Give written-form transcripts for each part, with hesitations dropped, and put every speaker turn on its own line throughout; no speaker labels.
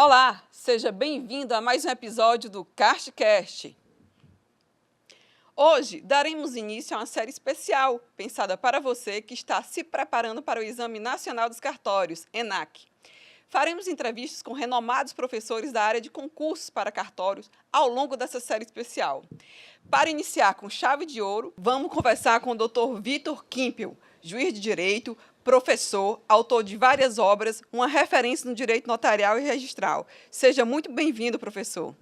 Olá, seja bem-vindo a mais um episódio do CastCast. Hoje daremos início a uma série especial pensada para você que está se preparando para o Exame Nacional dos Cartórios, ENAC. Faremos entrevistas com renomados professores da área de concursos para cartórios ao longo dessa série especial. Para iniciar com chave de ouro, vamos conversar com o Dr. Vitor Kimpel, juiz de direito, professor, autor de várias obras, uma referência no direito notarial e registral. Seja muito bem-vindo, professor.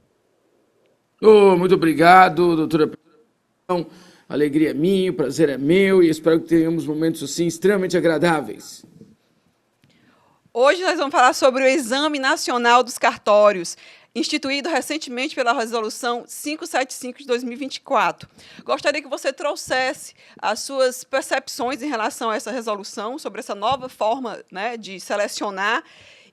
Muito obrigado, doutora. A alegria é minha, o prazer é meu e espero que tenhamos momentos assim extremamente agradáveis.
Hoje nós vamos falar sobre o Exame Nacional dos Cartórios, instituído recentemente pela Resolução 575 de 2024. Gostaria que você trouxesse as suas percepções em relação a essa resolução, sobre essa nova forma, de selecionar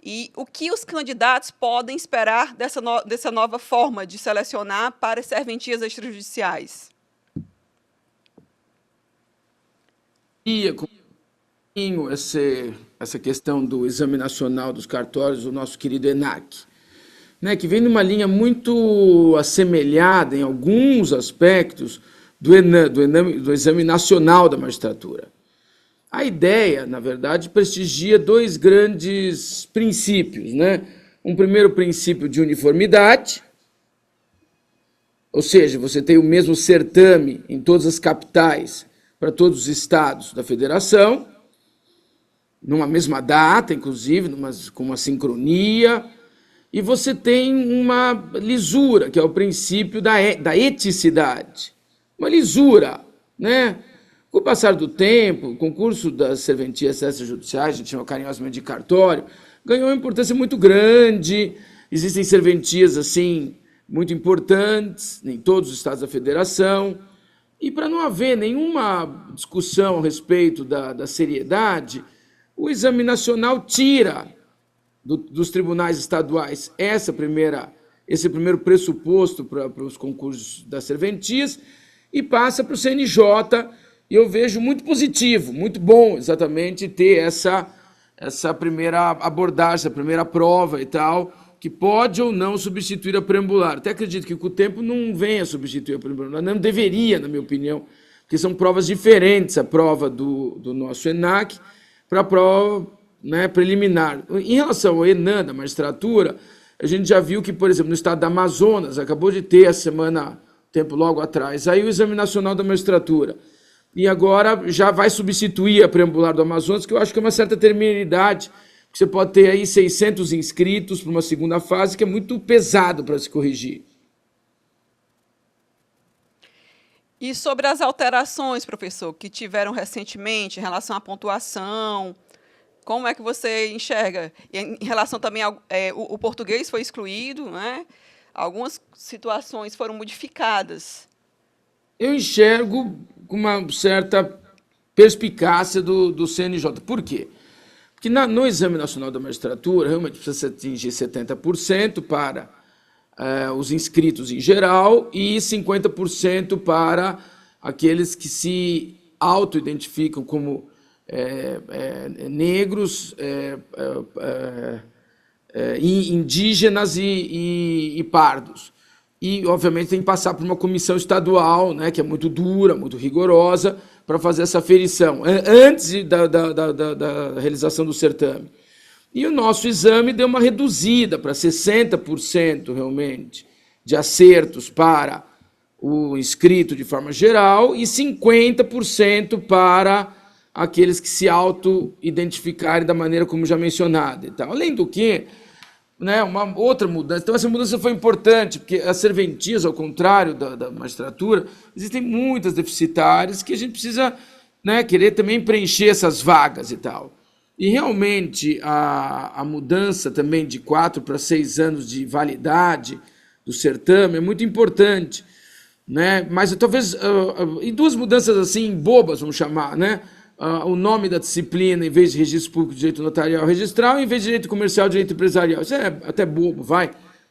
e o que os candidatos podem esperar dessa nova forma de selecionar para serventias extrajudiciais.
Essa questão do Exame Nacional dos Cartórios, do nosso querido ENAC, que vem numa linha muito assemelhada em alguns aspectos do Exame Nacional da Magistratura. A ideia, na verdade, prestigia dois grandes princípios. Um primeiro princípio de uniformidade, ou seja, você tem o mesmo certame em todas as capitais para todos os estados da federação, numa mesma data, inclusive, com uma sincronia, e você tem uma lisura, que é o princípio da eticidade. Uma lisura, Com o passar do tempo, o concurso das serventias extrajudiciais, a gente chama carinhosamente de cartório, ganhou uma importância muito grande. Existem serventias, assim, muito importantes em todos os estados da federação. E para não haver nenhuma discussão a respeito da seriedade, o Exame Nacional tira dos tribunais estaduais esse primeiro pressuposto para os concursos das serventias e passa para o CNJ, e eu vejo muito positivo, muito bom exatamente ter essa primeira abordagem, essa primeira prova e tal, que pode ou não substituir a preambular. Até acredito que com o tempo não venha substituir a preambular, não deveria, na minha opinião, porque são provas diferentes, a prova do nosso ENAC para a prova preliminar. Em relação ao ENAM da magistratura, a gente já viu que, por exemplo, no estado do Amazonas, acabou de ter tempo logo atrás, aí o Exame Nacional da Magistratura. E agora já vai substituir a preambular do Amazonas, que eu acho que é uma certa terminalidade, porque você pode ter aí 600 inscritos para uma segunda fase, que é muito pesado para se corrigir.
E sobre as alterações, professor, que tiveram recentemente em relação à pontuação, como é que você enxerga? Em relação também o português foi excluído, Algumas situações foram modificadas.
Eu enxergo com uma certa perspicácia do CNJ. Por quê? Porque no Exame Nacional da Magistratura, realmente precisa atingir 70% para os inscritos em geral e 50% para aqueles que se auto-identificam como negros, indígenas e pardos. E, obviamente, tem que passar por uma comissão estadual, que é muito dura, muito rigorosa, para fazer essa aferição, antes da realização do certame. E o nosso exame deu uma reduzida para 60% realmente de acertos para o inscrito de forma geral e 50% para aqueles que se auto-identificarem da maneira como já mencionado. Então, além do que, uma outra mudança. Então, essa mudança foi importante, porque as serventias, ao contrário da magistratura, existem muitas deficitárias que a gente precisa querer também preencher essas vagas e tal. E, realmente, a mudança também de 4 para 6 anos de validade do certame é muito importante. Mas, talvez, e duas mudanças assim bobas, vamos chamar, o nome da disciplina, em vez de registro público de direito notarial registral, em vez de direito comercial, direito empresarial. Isso é até bobo,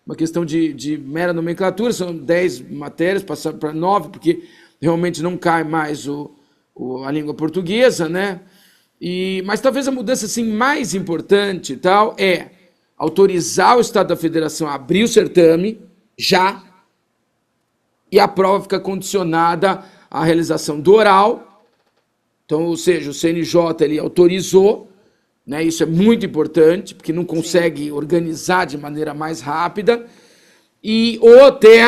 uma questão de mera nomenclatura, são 10 matérias, passar para 9, porque realmente não cai mais a língua portuguesa, Mas talvez a mudança assim, mais importante é autorizar o Estado da Federação a abrir o certame, já, e a prova fica condicionada à realização do oral. Então, ou seja, o CNJ ele autorizou, né, isso é muito importante, porque não consegue organizar de maneira mais rápida, ou até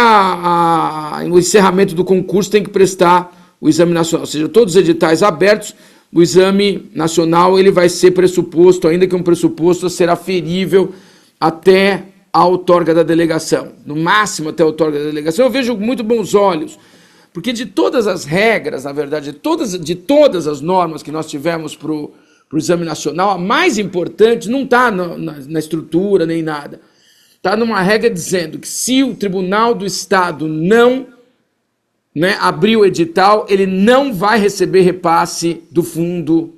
o encerramento do concurso tem que prestar o exame nacional, ou seja, todos os editais abertos, o exame nacional ele vai ser pressuposto, ainda que um pressuposto será ferível até a outorga da delegação, no máximo até a outorga da delegação. Eu vejo com muito bons olhos, porque de todas as regras, na verdade, de todas as normas que nós tivemos para o exame nacional, a mais importante não está na estrutura nem nada. Está numa regra dizendo que se o Tribunal do Estado não, né, abrir o edital, ele não vai receber repasse do fundo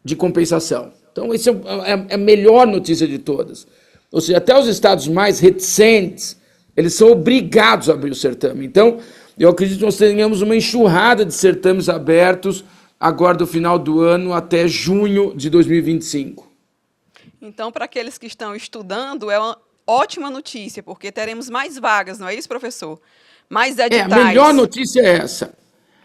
de compensação. Então, isso é a melhor notícia de todas. Ou seja, até os estados mais reticentes, eles são obrigados a abrir o certame. Então, eu acredito que nós tenhamos uma enxurrada de certames abertos agora do final do ano até junho de 2025.
Então, para aqueles que estão estudando, é uma ótima notícia, porque teremos mais vagas, não é isso, professor? Mais editais.
A melhor notícia é essa.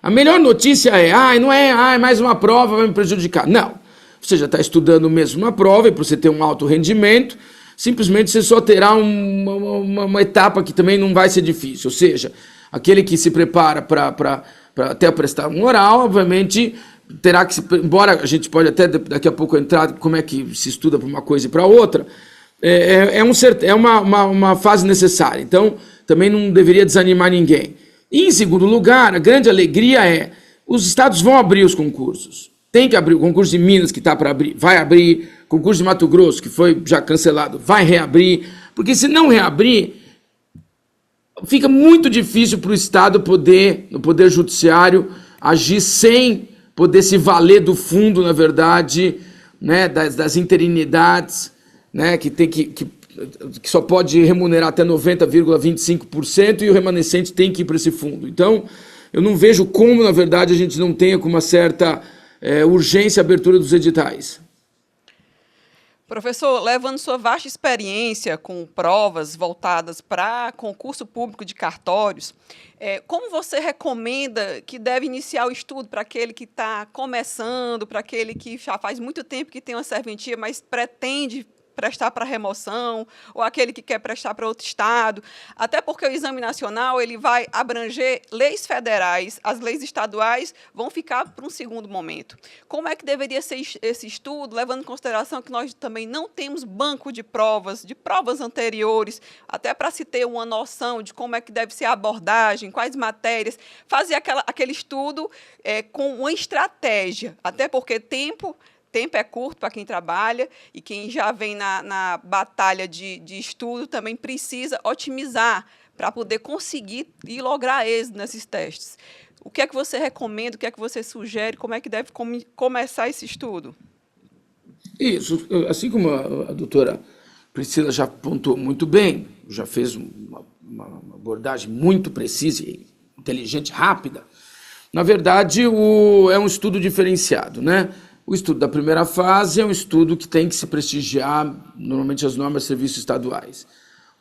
A melhor notícia é mais uma prova vai me prejudicar. Não. Você já está estudando mesmo uma prova, e para você ter um alto rendimento, simplesmente você só terá uma etapa que também não vai ser difícil. Ou seja, aquele que se prepara para até prestar um oral, obviamente terá que, embora a gente pode até daqui a pouco entrar como é que se estuda para uma coisa e para outra, é uma fase necessária. Então, também não deveria desanimar ninguém. E, em segundo lugar, a grande alegria é os estados vão abrir os concursos. Tem que abrir o concurso de Minas, que está para abrir, vai abrir. Concurso de Mato Grosso, que foi já cancelado, vai reabrir. Porque se não reabrir, fica muito difícil para o Estado poder, no Poder Judiciário, agir sem poder se valer do fundo, na verdade, né, das interinidades, né, que só pode remunerar até 90,25% e o remanescente tem que ir para esse fundo. Então, eu não vejo como, na verdade, a gente não tenha com uma certa urgência a abertura dos editais.
Professor, levando sua vasta experiência com provas voltadas para concurso público de cartórios, como você recomenda que deve iniciar o estudo para aquele que está começando, para aquele que já faz muito tempo que tem uma serventia, mas pretende prestar para remoção, ou aquele que quer prestar para outro estado, até porque o exame nacional ele vai abranger leis federais, as leis estaduais vão ficar para um segundo momento. Como é que deveria ser esse estudo, levando em consideração que nós também não temos banco de provas anteriores, até para se ter uma noção de como é que deve ser a abordagem, quais matérias, fazer aquele estudo com uma estratégia, até porque tempo é curto para quem trabalha e quem já vem na batalha de estudo também precisa otimizar para poder conseguir e lograr êxito nesses testes. O que é que você recomenda, o que é que você sugere, como é que deve começar esse estudo?
Isso, assim como a doutora Priscila já pontuou muito bem, já fez uma abordagem muito precisa e inteligente, rápida, na verdade é um estudo diferenciado, né? O estudo da primeira fase é um estudo que tem que se prestigiar, normalmente, as normas de serviços estaduais.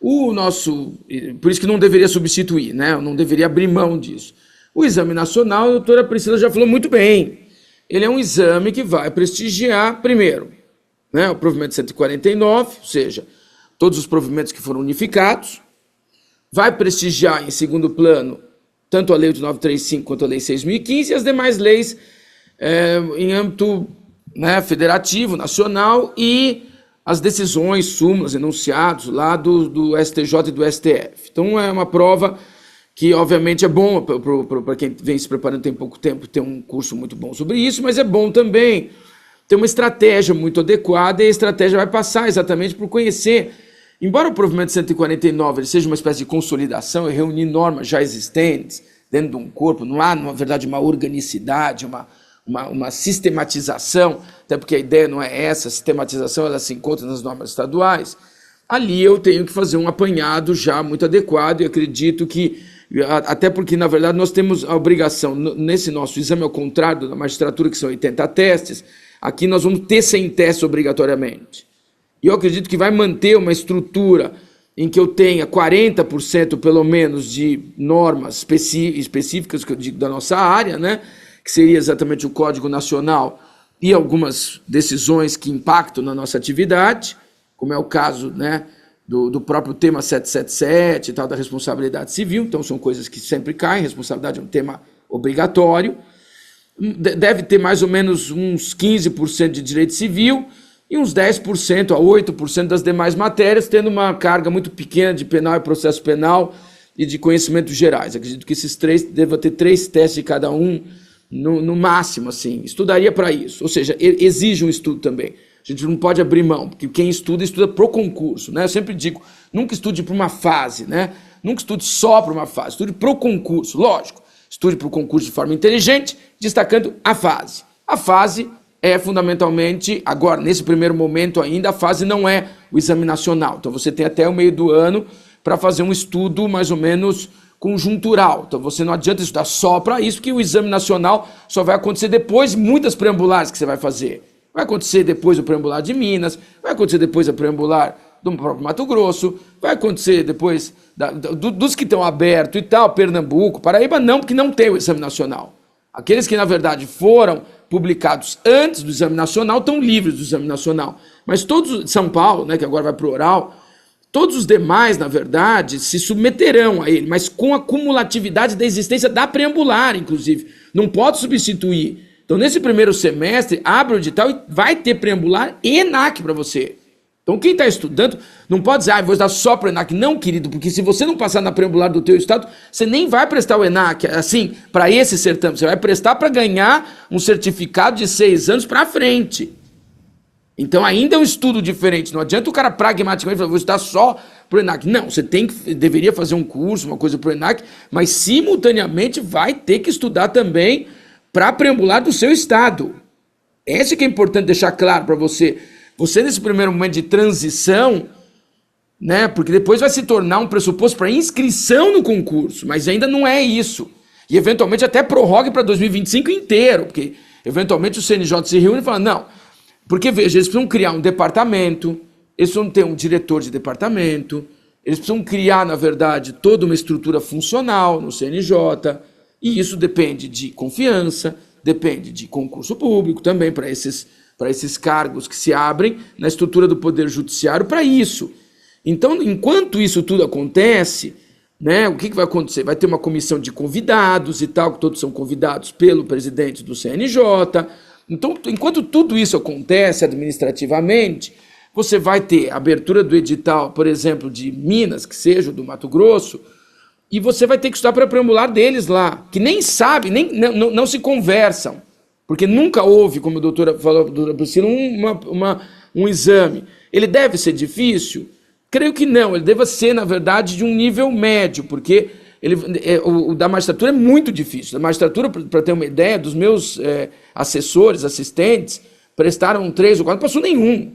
Por isso que não deveria substituir, né? Não deveria abrir mão disso. O exame nacional, a doutora Priscila já falou muito bem. Ele é um exame que vai prestigiar, primeiro, né, o provimento 149, ou seja, todos os provimentos que foram unificados. Vai prestigiar, em segundo plano, tanto a Lei 8935 quanto a Lei 6.015 e as demais leis em âmbito, né, federativo, nacional, e as decisões, súmulas, enunciados lá do STJ e do STF. Então é uma prova que obviamente é bom para quem vem se preparando tem pouco tempo ter um curso muito bom sobre isso, mas é bom também ter uma estratégia muito adequada, e a estratégia vai passar exatamente por conhecer, embora o provimento 149 ele seja uma espécie de consolidação e reunir normas já existentes dentro de um corpo, não há, na verdade, uma organicidade, uma sistematização, até porque a ideia não é essa, a sistematização ela se encontra nas normas estaduais. Ali eu tenho que fazer um apanhado já muito adequado, e acredito que, até porque, na verdade, nós temos a obrigação, nesse nosso exame, ao contrário da magistratura, que são 80 testes, aqui nós vamos ter 100 testes obrigatoriamente. E eu acredito que vai manter uma estrutura em que eu tenha 40% pelo menos de normas específicas da nossa área, né? Que seria exatamente o Código Nacional e algumas decisões que impactam na nossa atividade, como é o caso, né, do próprio tema 777 e tal, da responsabilidade civil. Então são coisas que sempre caem, responsabilidade é um tema obrigatório. Deve ter mais ou menos uns 15% de direito civil e uns 10% a 8% das demais matérias, tendo uma carga muito pequena de penal e processo penal e de conhecimentos gerais. Acredito que esses três devem ter 3 testes de cada um, no máximo, assim. Estudaria para isso, ou seja, exige um estudo também. A gente não pode abrir mão, porque quem estuda pro concurso, né? Eu sempre digo, nunca estude para uma fase, né? Nunca estude só para uma fase, estude pro concurso, lógico. Estude para o concurso de forma inteligente, destacando a fase. A fase é fundamentalmente, agora, nesse primeiro momento ainda, a fase não é o exame nacional. Então você tem até o meio do ano para fazer um estudo mais ou menos conjuntural. Então você não adianta estudar só para isso, porque o exame nacional só vai acontecer depois de muitas preambulares que você vai fazer. Vai acontecer depois do preambular de Minas, vai acontecer depois da preambular do próprio Mato Grosso, vai acontecer depois dos que estão abertos e tal, Pernambuco, Paraíba não, porque não tem o exame nacional. Aqueles que, na verdade, foram publicados antes do exame nacional estão livres do exame nacional. Mas todos, São Paulo, né, que agora vai para o oral, todos os demais, na verdade, se submeterão a ele, mas com a cumulatividade da existência da preambular, inclusive. Não pode substituir. Então, nesse primeiro semestre, abre o edital e vai ter preambular e ENAC para você. Então, quem está estudando não pode dizer, vou estudar só para o ENAC. Não, querido, porque se você não passar na preambular do teu estado, você nem vai prestar o ENAC, assim, para esse certame. Você vai prestar para ganhar um certificado de 6 anos para frente. Então, ainda é um estudo diferente. Não adianta o cara pragmaticamente falar, vou estudar só para o ENAC. Não, você deveria fazer um curso, uma coisa para o ENAC, mas simultaneamente vai ter que estudar também para preambular do seu estado. Esse que é importante deixar claro para você. Você, nesse primeiro momento de transição, né, porque depois vai se tornar um pressuposto para inscrição no concurso, mas ainda não é isso. E, eventualmente, até prorrogue para 2025 inteiro, porque, eventualmente, o CNJ se reúne e fala, não, porque, veja, eles precisam criar um departamento, eles precisam ter um diretor de departamento, eles precisam criar, na verdade, toda uma estrutura funcional no CNJ, e isso depende de confiança, depende de concurso público também para esses cargos que se abrem na estrutura do Poder Judiciário para isso. Então, enquanto isso tudo acontece, né, o que vai acontecer? Vai ter uma comissão de convidados e tal, que todos são convidados pelo presidente do CNJ. Então, enquanto tudo isso acontece administrativamente, você vai ter a abertura do edital, por exemplo, de Minas, que seja do Mato Grosso, e você vai ter que estudar para preambular deles lá, que nem sabe, não se conversam. Porque nunca houve, como a doutora falou, a doutora Priscila, um exame. Ele deve ser difícil? Creio que não. Ele deve ser, na verdade, de um nível médio, porque o da magistratura é muito difícil. Da magistratura, para ter uma ideia, dos meus assessores, assistentes, prestaram 3 ou 4, não passou nenhum.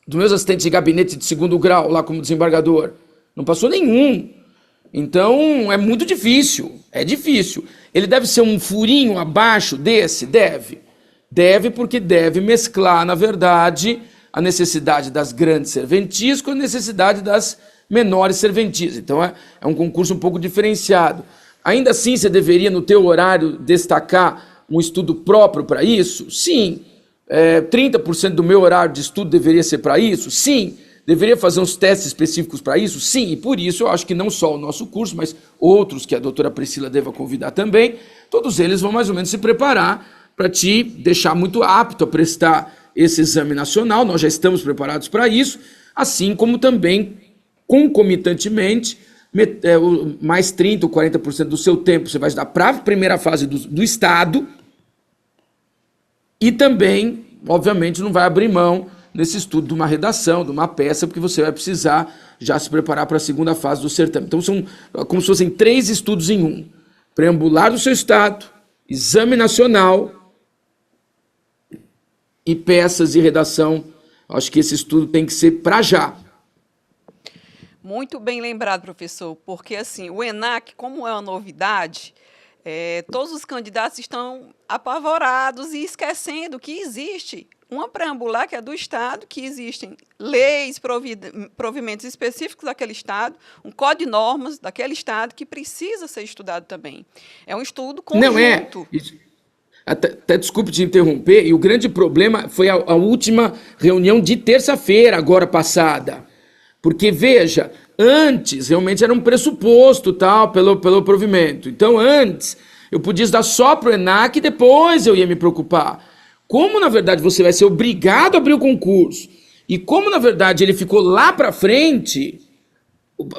Dos meus assistentes de gabinete de 2º grau, lá como desembargador, não passou nenhum. Então, é muito difícil, é difícil. Ele deve ser um furinho abaixo desse? Deve. Deve porque deve mesclar, na verdade, a necessidade das grandes serventias com a necessidade das menores serventias. Então, é um concurso um pouco diferenciado. Ainda assim, você deveria, no teu horário, destacar um estudo próprio para isso? Sim. 30% do meu horário de estudo deveria ser para isso? Sim. Deveria fazer uns testes específicos para isso? Sim, e por isso eu acho que não só o nosso curso, mas outros que a doutora Priscila deva convidar também, todos eles vão mais ou menos se preparar para te deixar muito apto a prestar esse exame nacional. Nós já estamos preparados para isso, assim como também, concomitantemente, mais 30% ou 40% do seu tempo você vai dar para a primeira fase do Estado e também, obviamente, não vai abrir mão nesse estudo de uma redação, de uma peça, porque você vai precisar já se preparar para a segunda fase do certame. Então, são como se fossem 3 estudos em um. Preambular do seu estado, exame nacional e peças de redação. Acho que esse estudo tem que ser para já.
Muito bem lembrado, professor, porque assim, o ENAC, como é uma novidade, Todos os candidatos estão apavorados e esquecendo que existe uma preambular que é do Estado, que existem leis, provimentos específicos daquele Estado, um código de normas daquele Estado que precisa ser estudado também. É um estudo conjunto.
Não é. Até desculpe te interromper, e o grande problema foi a última reunião de terça-feira, agora passada. Porque, veja, antes realmente era um pressuposto tal, pelo provimento. Então, antes, eu podia estudar só para o ENAC e depois eu ia me preocupar. Como, na verdade, você vai ser obrigado a abrir o concurso, e como, na verdade, ele ficou lá para frente,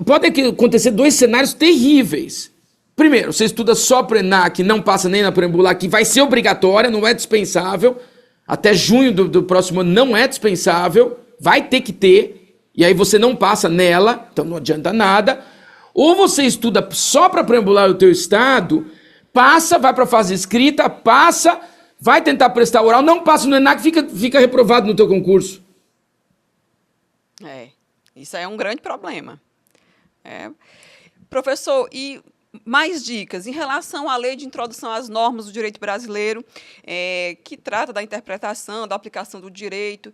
pode acontecer dois cenários terríveis. Primeiro, você estuda só para o ENAC, não passa nem na preambular, que vai ser obrigatória, não é dispensável. Até junho do próximo ano não é dispensável, vai ter que ter, e aí você não passa nela, então não adianta nada. Ou você estuda só para preambular o teu estado, passa, vai para a fase escrita, passa, vai tentar prestar oral, não passa no ENAC, fica reprovado no teu concurso.
Isso aí é um grande problema. Professor, e mais dicas em relação à lei de introdução às normas do direito brasileiro, que trata da interpretação, da aplicação do direito.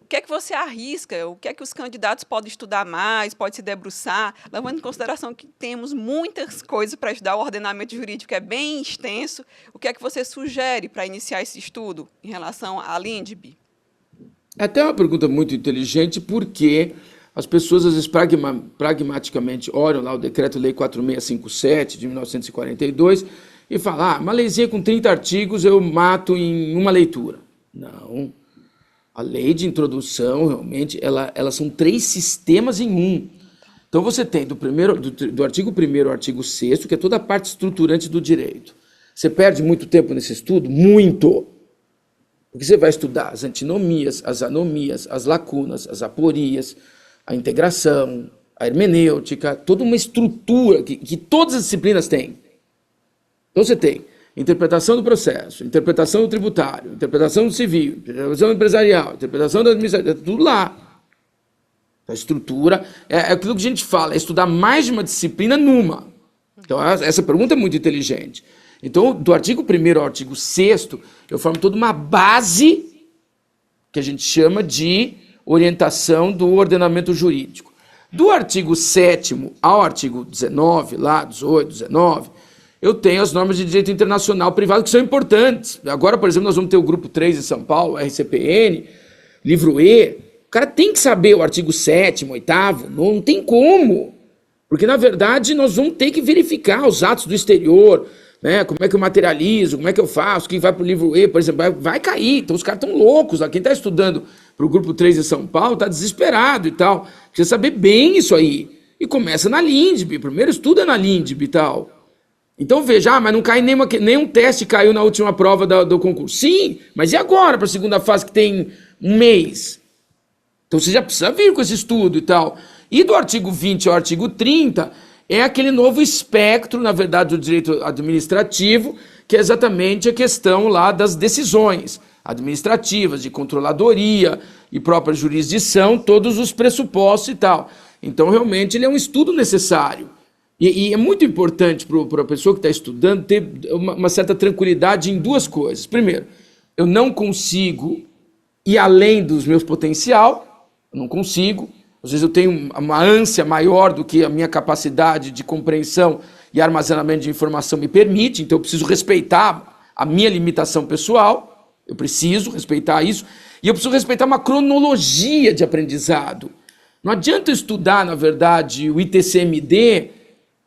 O que é que você arrisca? O que é que os candidatos podem estudar mais, podem se debruçar, levando em consideração que temos muitas coisas para estudar, o ordenamento jurídico é bem extenso. O que é que você sugere para iniciar esse estudo em relação à LINDB?
É até uma pergunta muito inteligente, porque as pessoas, às vezes, pragmaticamente olham lá o Decreto-Lei 4657, de 1942, e falam, uma leizinha com 30 artigos eu mato em uma leitura. Não. A lei de introdução, realmente, elas são 3 sistemas em um. Então, você tem do artigo 1º ao artigo 6º, que é toda a parte estruturante do direito. Você perde muito tempo nesse estudo? Muito! Porque você vai estudar as antinomias, as anomias, as lacunas, as aporias, a integração, a hermenêutica, toda uma estrutura que todas as disciplinas têm. Então, você tem interpretação do processo, interpretação do tributário, interpretação do civil, interpretação empresarial, interpretação da administrativa, tudo lá. A estrutura é aquilo que a gente fala, é estudar mais de uma disciplina numa. Então, essa pergunta é muito inteligente. Então, do artigo 1º ao artigo 6º, eu formo toda uma base que a gente chama de orientação do ordenamento jurídico. Do artigo 7º ao artigo 19, lá, 18, 19, eu tenho as normas de direito internacional privado que são importantes. Agora, por exemplo, nós vamos ter o grupo 3 em São Paulo, RCPN, livro E. O cara tem que saber o artigo 7º, 8º, não tem como. Porque, na verdade, nós vamos ter que verificar os atos do exterior, né? Como é que eu materializo, como é que eu faço, quem vai para o livro E, por exemplo, vai cair. Então, os caras estão loucos. Quem está estudando para o grupo 3 em São Paulo está desesperado e tal. Precisa saber bem isso aí. E começa na LINDB. Primeiro estuda na LINDB e tal. Então veja, mas não cai nenhum teste caiu na última prova do concurso. Sim, mas e agora para a segunda fase que tem um mês? Então você já precisa vir com esse estudo e tal. E do artigo 20 ao artigo 30 é aquele novo espectro, na verdade, do direito administrativo, que é exatamente a questão lá das decisões administrativas, de controladoria e própria jurisdição, todos os pressupostos e tal. Então realmente ele é um estudo necessário. E é muito importante para a pessoa que está estudando ter uma certa tranquilidade em 2 coisas. Primeiro, eu não consigo ir além dos meus potencial, eu não consigo. Às vezes eu tenho uma ânsia maior do que a minha capacidade de compreensão e armazenamento de informação me permite, então eu preciso respeitar a minha limitação pessoal, eu preciso respeitar isso, e eu preciso respeitar uma cronologia de aprendizado. Não adianta eu estudar, na verdade, o ITCMD,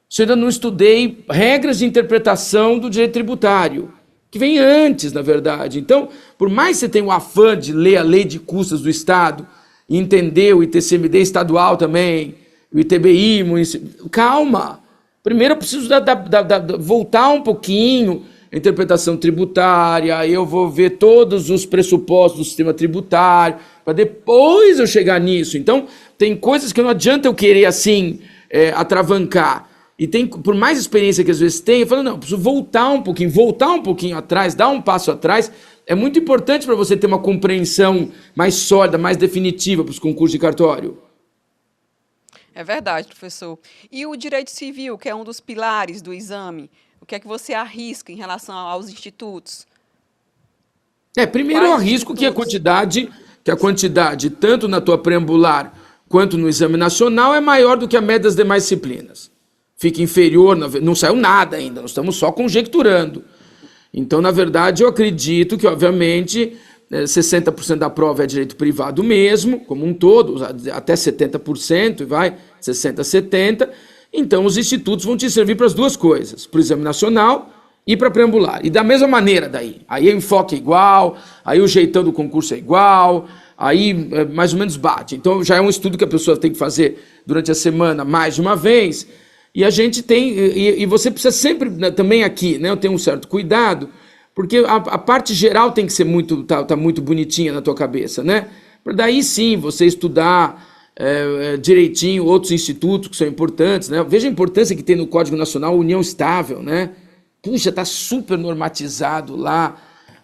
se eu ainda não estudei regras de interpretação do direito tributário, que vem antes, na verdade. Então, por mais que você tenha o afã de ler a lei de custas do Estado e entender o ITCMD estadual também, o ITBI, calma. Primeiro eu preciso voltar um pouquinho a interpretação tributária, aí eu vou ver todos os pressupostos do sistema tributário, para depois eu chegar nisso. Então, tem coisas que não adianta eu querer assim, atravancar. E tem, por mais experiência que às vezes tem, eu falo, não, eu preciso voltar um pouquinho atrás, dar um passo atrás. É muito importante para você ter uma compreensão mais sólida, mais definitiva para os concursos de cartório.
É verdade, professor. E o direito civil, que é um dos pilares do exame, O que é que você arrisca em relação aos institutos?
Primeiro eu
Quais
arrisco que a
institutos?
quantidade, tanto na tua preambular quanto no exame nacional, é maior do que a média das demais disciplinas. Fica inferior, não saiu nada ainda, nós estamos só conjecturando. Então, na verdade, eu acredito que, obviamente, 60% da prova é direito privado mesmo, como um todo, até 70%, vai, 60%, 70%. Então, os institutos vão te servir para as duas coisas, para o exame nacional e para preambular. E da mesma maneira daí. Aí o enfoque é igual, aí o jeitão do concurso é igual, aí mais ou menos bate. Então, já é um estudo que a pessoa tem que fazer durante a semana mais de uma vez. E a gente tem, e você precisa sempre, também aqui, né, eu tenho um certo cuidado, porque a parte geral tem que ser muito, tá muito bonitinha na tua cabeça, né? Para daí sim você estudar direitinho outros institutos que são importantes, né? Veja a importância que tem no Código Nacional União Estável, né? Puxa, tá super normatizado lá,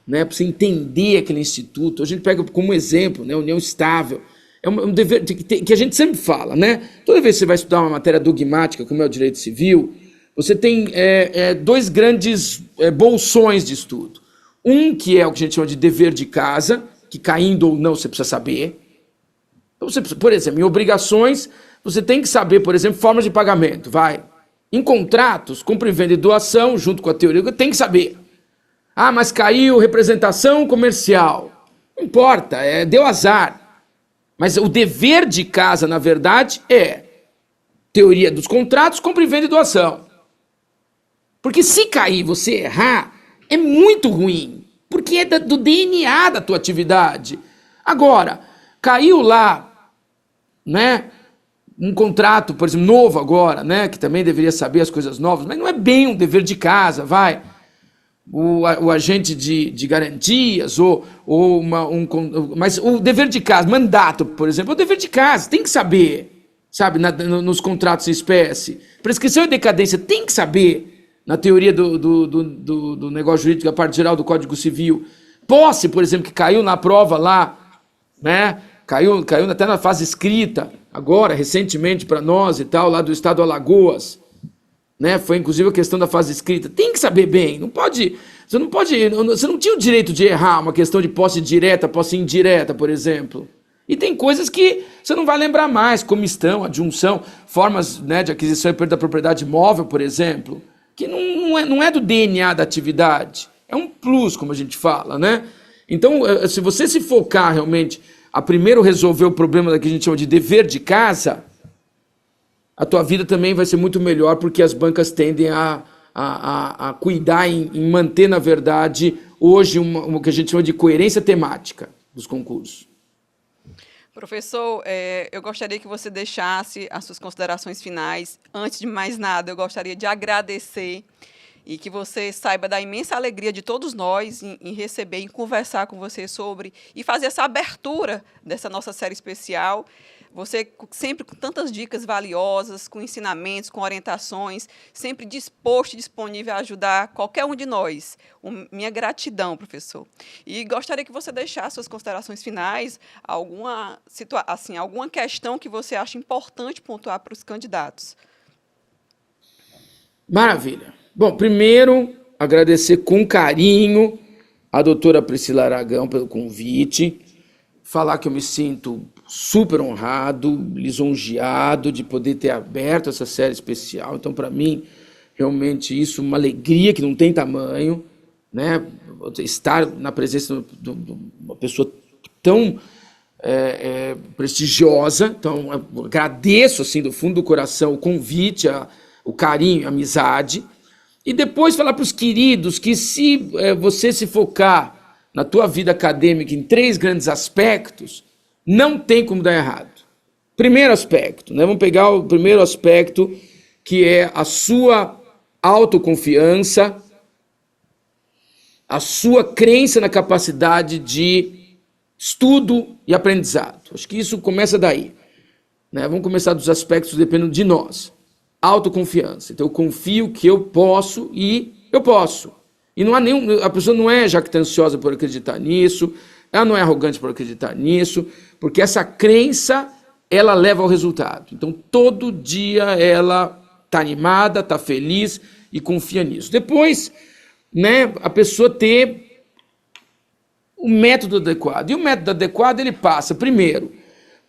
né? Para você entender aquele instituto. A gente pega como exemplo, né? União Estável. É um dever que a gente sempre fala, né? Toda vez que você vai estudar uma matéria dogmática, como é o direito civil, você tem dois grandes bolsões de estudo. Um que é o que a gente chama de dever de casa, que caindo ou não você precisa saber. Então, por exemplo, em obrigações, você tem que saber, por exemplo, formas de pagamento, vai. Em contratos, compra e venda e doação, junto com a teoria, tem que saber. Ah, mas caiu representação comercial. Não importa, deu azar. Mas o dever de casa, na verdade, é teoria dos contratos, compra e venda e doação. Porque se cair e você errar, é muito ruim. Porque é do DNA da tua atividade. Agora, caiu lá, né, um contrato, por exemplo, novo agora, né, que também deveria saber as coisas novas, mas não é bem um dever de casa, vai. O agente de garantias, mas o dever de casa, mandato, por exemplo, é o dever de casa, tem que saber, sabe, nos contratos em espécie. Prescrição e decadência, tem que saber, na teoria do negócio jurídico, a parte geral do Código Civil. Posse, por exemplo, que caiu na prova lá, né, caiu até na fase escrita, agora, recentemente para nós e tal, lá do estado do Alagoas. Né? Foi inclusive a questão da fase escrita. Tem que saber bem, você não tinha o direito de errar uma questão de posse direta, posse indireta, por exemplo. E tem coisas que você não vai lembrar mais, comissão, adjunção, formas, né, de aquisição e perda da propriedade imóvel, por exemplo, que não é do DNA da atividade, é um plus, como a gente fala, né? Então, se você se focar realmente a primeiro resolver o problema que a gente chama de dever de casa, a tua vida também vai ser muito melhor, porque as bancas tendem a cuidar em manter, na verdade, hoje o que a gente chama de coerência temática dos concursos.
Professor, eu gostaria que você deixasse as suas considerações finais. Antes de mais nada, eu gostaria de agradecer e que você saiba da imensa alegria de todos nós em receber, em conversar com você sobre e fazer essa abertura dessa nossa série especial. Você sempre com tantas dicas valiosas, com ensinamentos, com orientações, sempre disposto e disponível a ajudar qualquer um de nós. Minha gratidão, professor. E gostaria que você deixasse suas considerações finais, alguma questão que você acha importante pontuar para os candidatos.
Maravilha. Bom, primeiro, agradecer com carinho a doutora Priscila Aragão pelo convite, falar que eu me sinto super honrado, lisonjeado de poder ter aberto essa série especial. Então, para mim, realmente isso é uma alegria que não tem tamanho, né? Estar na presença de uma pessoa tão prestigiosa. Então, eu agradeço assim, do fundo do coração o convite, o carinho, a amizade. E depois falar para os queridos que se você se focar na tua vida acadêmica em 3 grandes aspectos, não tem como dar errado. Primeiro aspecto, né? Vamos pegar o primeiro aspecto, que é a sua autoconfiança, a sua crença na capacidade de estudo e aprendizado. Acho que isso começa daí, né? Vamos começar dos aspectos dependendo de nós. Autoconfiança. Então eu confio que eu posso e eu posso. E não há a pessoa não é jactanciosa por acreditar nisso, ela não é arrogante por acreditar nisso, porque essa crença, ela leva ao resultado. Então, todo dia ela está animada, está feliz e confia nisso. Depois, né, a pessoa ter o método adequado. E o método adequado, ele passa, primeiro,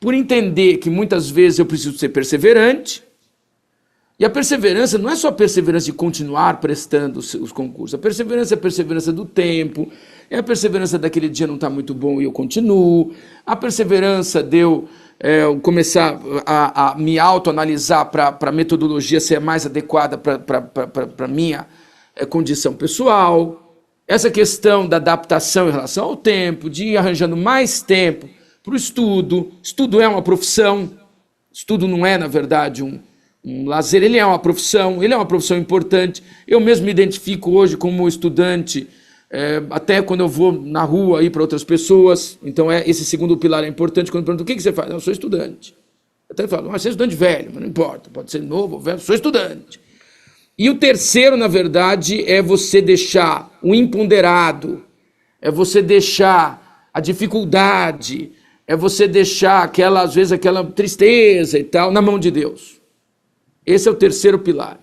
por entender que muitas vezes eu preciso ser perseverante. E a perseverança não é só a perseverança de continuar prestando os concursos. A perseverança é a perseverança do tempo, é a perseverança daquele dia não está muito bom e eu continuo. A perseverança de eu começar a me autoanalisar para a metodologia ser mais adequada para a minha condição pessoal. Essa questão da adaptação em relação ao tempo, de ir arranjando mais tempo para o estudo. Estudo é uma profissão. Estudo não é, na verdade, um lazer. Ele é uma profissão importante. Eu mesmo me identifico hoje como estudante, até quando eu vou na rua para outras pessoas. Então, esse segundo pilar é importante. Quando eu pergunto, o que você faz? Eu sou estudante. Até falo, você é estudante velho, mas não importa, pode ser novo ou velho, sou estudante. E o terceiro, na verdade, é você deixar o imponderado, é você deixar a dificuldade, é você deixar às vezes aquela tristeza e tal, na mão de Deus. Esse é o terceiro pilar,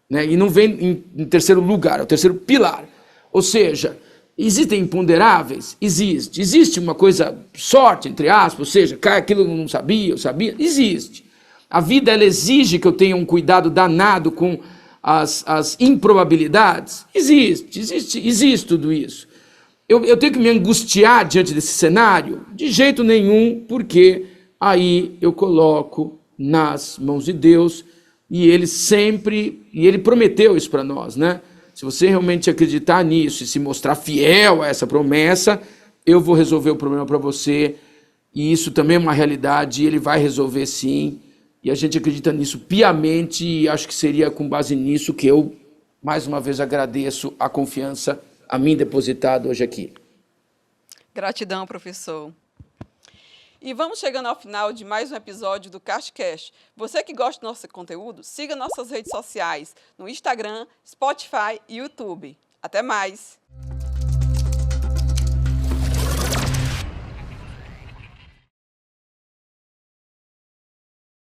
né? E não vem em terceiro lugar, é o terceiro pilar. Ou seja, existem imponderáveis? Existe. Existe uma coisa, sorte, entre aspas, ou seja, cai aquilo que eu não sabia, eu sabia? Existe. A vida, ela exige que eu tenha um cuidado danado com as improbabilidades? Existe tudo isso. Eu tenho que me angustiar diante desse cenário? De jeito nenhum, porque aí eu coloco nas mãos de Deus e Ele prometeu isso para nós, né? Se você realmente acreditar nisso e se mostrar fiel a essa promessa, eu vou resolver o problema para você, e isso também é uma realidade, e Ele vai resolver sim, e a gente acredita nisso piamente, e acho que seria com base nisso que eu, mais uma vez, agradeço a confiança a mim depositada hoje aqui.
Gratidão, professor. E vamos chegando ao final de mais um episódio do CastCast. Você que gosta do nosso conteúdo, siga nossas redes sociais no Instagram, Spotify e YouTube. Até mais!